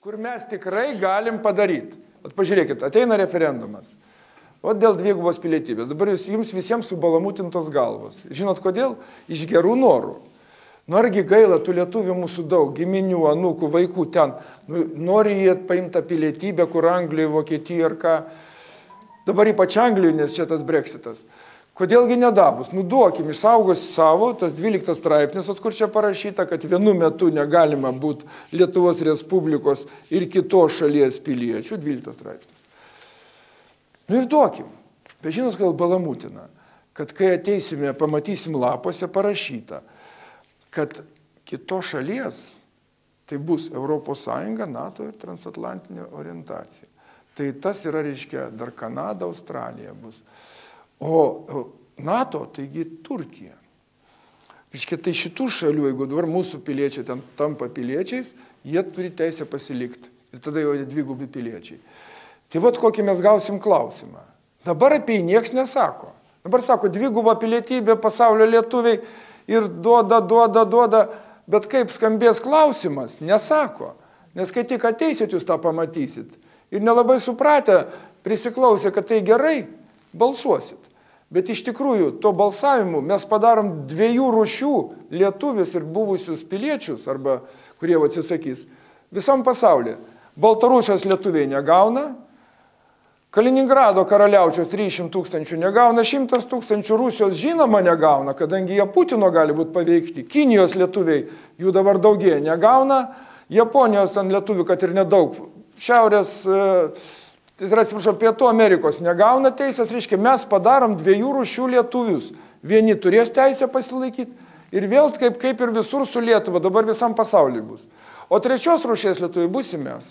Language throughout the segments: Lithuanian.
kur mes tikrai galim padaryti. Pažiūrėkit, ateina referendumas. O dėl dvigubos pilietybės. Dabar jums visiems subalamutintos galvos. Žinot kodėl? Iš gerų norų. Nu argi gaila, tų lietuvių mūsų daug, giminių, anūkų, vaikų ten. Nu, nori jie paimti pilietybę, kur Anglijoje, Vokietijoje ar ką. Dabar ypač Anglijoje, nes čia tas Brexitas. Kodėlgi nedavus? Nu duokim, išsaugos savo, tas 12 straipsnis, kur čia parašyta, kad vienu metu negalima būti Lietuvos Respublikos ir kitos šalies piliečių, 12 straipsnis. Nu ir duokim. Bet žinot, gal balamutina, kad kai ateisime, pamatysim lapuose parašyta, kad kitos šalies tai bus Europos Sąjunga, NATO ir transatlantinė orientacija. Tai tas yra, reiškia, dar Kanada, Australija bus. O NATO, taigi Turkija. Reiškia, tai šitų šalių, jeigu dabar mūsų piliečiai ten tampa piliečiais, jie turi teisę pasilikti. Ir tada jau dvigubi piliečiai. Tai vat kokį mes gausim klausimą. Dabar apie jį nieks nesako. Dabar sako, dviguba pilietybė pasaulio lietuviai ir duoda, bet kaip skambės klausimas, nesako. Nes kai tik ateisit, jūs tą pamatysit. Ir nelabai supratę, prisiklausę, kad tai gerai, balsuosit. Bet iš tikrųjų, to balsavimu mes padarom dviejų rūšių lietuvius ir buvusius piliečius, arba kurie atsisakys, visam pasaulyje. Baltarusijos lietuviai negauna, Kaliningrado karaliaučiaus 300 000 negauna, 100 000 Rusijos žinoma negauna, kadangi jie Putino gali būti paveikti. Kinijos lietuviai, jų dabar daugėja, negauna, Japonijos ten lietuvių, kad ir nedaug, Šiaurės, atsiprašau, Pietų Amerikos negauna teisės, reiškia, mes padarom dviejų rūšių lietuvius. Vieni turės teisę pasilaikyti ir vėl kaip ir visur su Lietuva, dabar visam pasauliui bus. O trečios rūšies lietuviai būsim mes.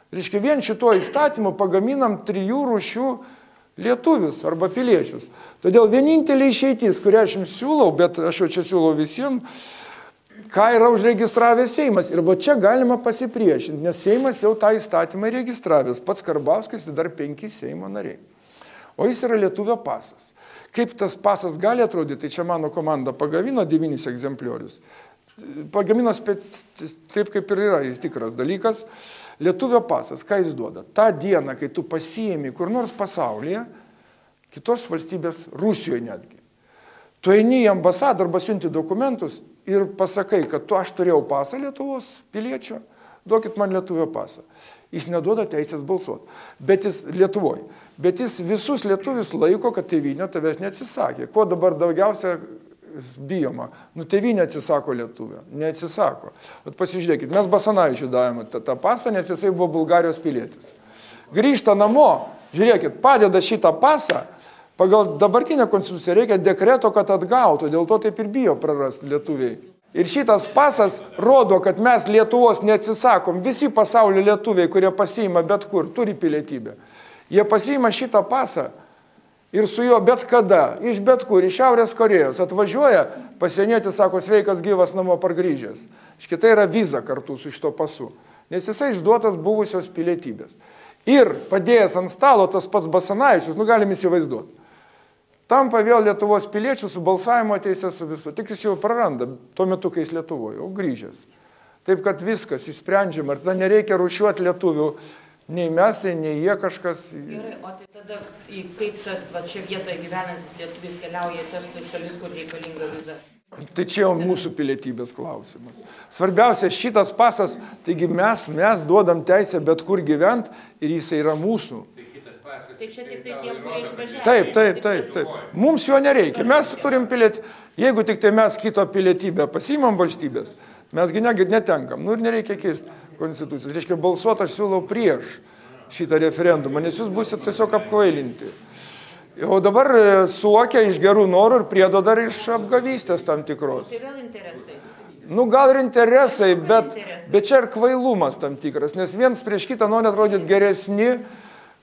Reiškia, vien šituo įstatymu pagaminam trijų rūšių lietuvius arba piliečius. Todėl vienintelė išeitis, kurią aš jums siūlau, bet aš jau čia siūlau visiems, ką yra užregistravęs Seimas. Ir va čia galima pasipriešinti, nes Seimas jau tą įstatymą registravęs. Pats Karbauskis ir dar 5 Seimo nariai. O jis yra lietuvio pasas. Kaip tas pasas gali atrodyti, tai čia mano komanda pagamino 9 egzempliorius. Pagamino taip, kaip ir yra, tikras dalykas. Lietuvio pasas, ką jis duoda? Ta diena, kai tu pasiimi kur nors pasaulyje, kitos valstybės, Rusijoje netgi. Tu eini į ambasadą arba siunti dokumentus ir pasakai, kad aš turėjau pasą Lietuvos piliečio, duokit man lietuvio pasą. Jis neduoda teisės balsuoti, bet jis Lietuvoj. Bet jis visus lietuvius laiko, kad tėvynė tavęs neatsisakė. Ko dabar daugiausia bijoma? Nu, tėvynė atsisako lietuvio. Neatsisako. Bet pasižiūrėkit, mes Basanavičiui davėme tą pasą, nes jisai buvo Bulgarijos pilietis. Grįžta namo, žiūrėkit, padeda šitą pasą, pagal dabartinę konstituciją reikia dekreto, kad atgautų, dėl to taip ir bijo prarasti lietuviai. Ir šitas pasas rodo, kad mes Lietuvos neatsisakom. Visi pasaulio lietuviai, kurie pasiima bet kur, turi pilietybę. Jie pasiima šitą pasą ir su juo bet kada, iš bet kur, iš Šiaurės Korėjos atvažiuoja, pasienietis sako, sveikas gyvas namo pargrįžęs. Škitai yra viza kartu su šito pasu, nes jisai išduotas buvusios pilietybės. Ir padėjęs ant stalo tas pats Basanavičius, nu galim įsivaizduoti, tampa vėl Lietuvos piliečių su balsavimo teisė su visu. Tik jis jau praranda tuo metu, kai jis Lietuvoje, o grįžęs. Taip, kad viskas išsprendžiama, ir tada nereikia rūšiuoti lietuvių. Nei mes, nei jie kažkas. Gerai, o tai tada kaip tas čia vietoje gyvenantis lietuvis keliauja tas šalis, kur reikalinga viza? Tai čia jau mūsų pilietybės klausimas. Svarbiausia, šitas pasas, taigi mes duodam teisę bet kur gyventi ir jis yra mūsų. Tai čia tik tai tiem, kurie išvažiavo. Taip. Mums jo nereikia. Mes turim pilietybę. Jeigu tik tai mes kito pilietybę pasiimam valstybės, mesgi netenkam. Nu ir nereikia keisti konstitucijos. Reiškia, balsuoti aš siūlau prieš šitą referendumą, nes jūs būsit tiesiog apkvailinti. O dabar suokia iš gerų norų ir priedo dar iš apgavystės tam tikros. Tai vėl interesai. Nu gal ir interesai, bet čia ir kvailumas tam tikras, nes viens prieš kitą nori atrodyti geresni.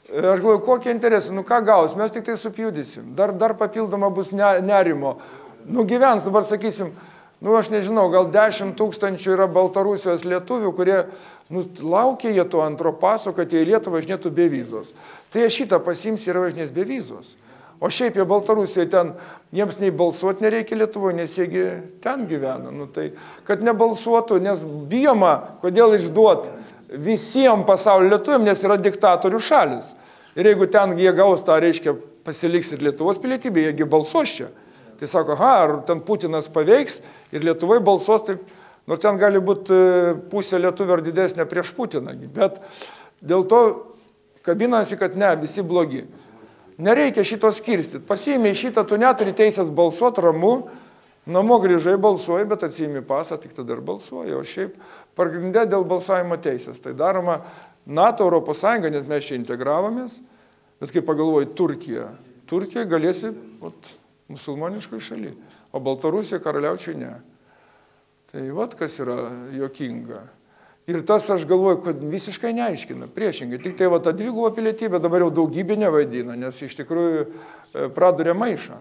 Aš galvoju, kokie interesai, nu ką gaus, mes tik tai supjudysim. Dar papildoma bus nerimo. Nu gyvens, dabar sakysim, nu aš nežinau, gal 10 000 yra Baltarusijos lietuvių, kurie laukia jie to antro paso, kad jie į Lietuvą važinėtų be vizos. Tai jie šitą pasiims ir važinės be vizos. O šiaip jie Baltarusijoje ten, jiems nei balsuoti nereikia Lietuvoje, nes jiegi ten gyvena. Nu, tai, kad nebalsuotų, nes bijoma, kodėl išduot visiems pasaulio lietuviam, nes yra diktatorių šalis. Ir jeigu ten jie gaus tą, reiškia, pasiliks ir Lietuvos pilietybė, jiegi balsuos čia. Tai sako, ar ten Putinas paveiks ir Lietuvai balsuos, taip, nors ten gali būti pusė lietuvio ar didesnė prieš Putiną. Bet dėl to kabinasi, kad ne, visi blogi. Nereikia šito skirstyti. Pasiėmė šitą, tu neturi teisės balsuoti, ramu, namo grįžai balsuoji, bet atsiimi pasą, tik tada ir balsuoji. O šiaip pagrindė dėl balsavimo teisės. Tai daroma NATO, Europos Sąjunga, nes mes čia integravomės, bet kai pagalvoji Turkija, Turkija galėsi musulmoniškoj šaly, o Baltarusija karaliaučiai ne. Tai vat kas yra juokinga. Ir tas aš galvoju, kad visiškai neaiškina, priešingai. Tik tai ta dviguba pilietybė dabar jau daugybė nevaidina, nes iš tikrųjų pradurė maišą.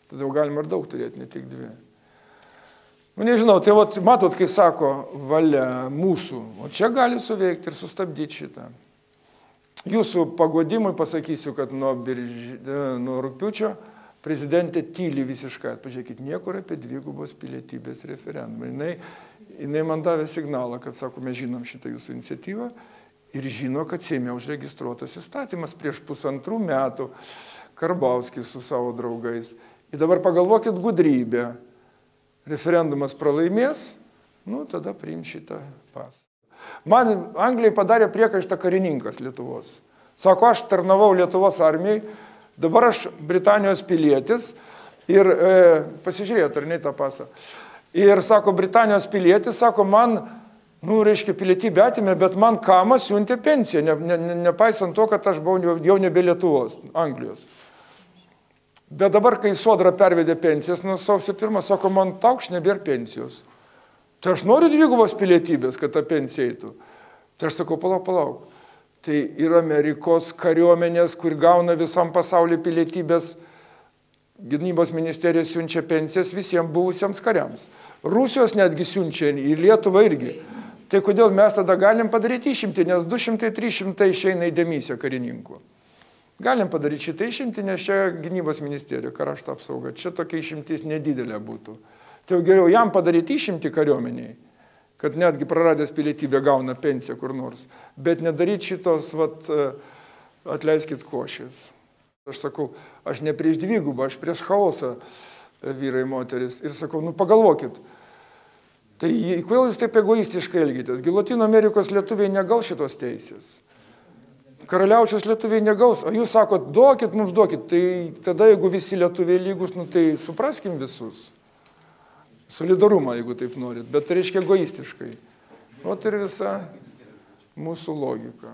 Tada jau galima ir daug turėti, ne tik dvi. Nu, nežinau, tai matot, kai sako valia mūsų, o čia gali suveikti ir sustabdyti šitą. Jūsų pagodimui pasakysiu, kad nuo rugpjūčio prezidentė tyli visiškai. Pažiūrėkit, niekur apie dvigubos pilietybės referendumą. Jinai man davė signalą, kad sako, mes žinom šitą jūsų iniciatyvą ir žino, kad Seime užregistruotas įstatymas prieš 1,5 metų Karbauskis su savo draugais. Ir dabar pagalvokit gudrybę. Referendumas pralaimės, nu tada priim šitą pasą. Man Anglijai padarė priekaištą karininkas Lietuvos. Sako, aš tarnavau Lietuvos armijai, dabar aš Britanijos pilietis ir pasižiūrėjot, ar ne tą pasą. Ir sako, Britanijos pilietis, sako, man, reiškia, pilietybę atimė, bet man kamas siuntė pensiją, nepaisant to, kad aš buvau jau nebe Lietuvos, Anglijos. Bet dabar, kai Sodra pervedė pensijas nuo sausio 1, sako, man taukš nebėra pensijos. Tai aš noriu dvigubos pilietybės, kad ta pensija eitų. Tai aš sakau, palauk. Tai yra Amerikos kariuomenės, kur gauna visam pasauliu pilietybės. Gynybos ministerija siunčia pensijas visiems buvusiems kariams. Rusijos netgi siunčia į Lietuvą irgi. Tai kodėl mes tada galim padaryti išimtį, nes 200-300 išeina į demisiją karininkų. Galim padaryti šitą išimtį, nes čia gynybos ministerija, krašto apsauga. Čia tokia išimtis nedidelė būtų. Tai jau geriau jam padaryti išimtį kariuomeniai, kad netgi praradęs pilietybę gauna pensiją kur nors. Bet nedaryti šitos, atleiskit košės. Aš sakau, aš ne prieš dvigubą, aš prieš chaosą, vyrai, moteris. Ir sakau, pagalvokit, tai kodėl jūs taip egoistiškai elgitės? Gi Latino Amerikos lietuviai negaus šitos teisės. Karaliaučiaus lietuviai negaus, o jūs sakot, duokit, mums duokit. Tai tada, jeigu visi lietuviai lygus, tai supraskim visus. Solidarumą, jeigu taip norit, bet tai reiškia egoistiškai. O tai ir visa mūsų logika.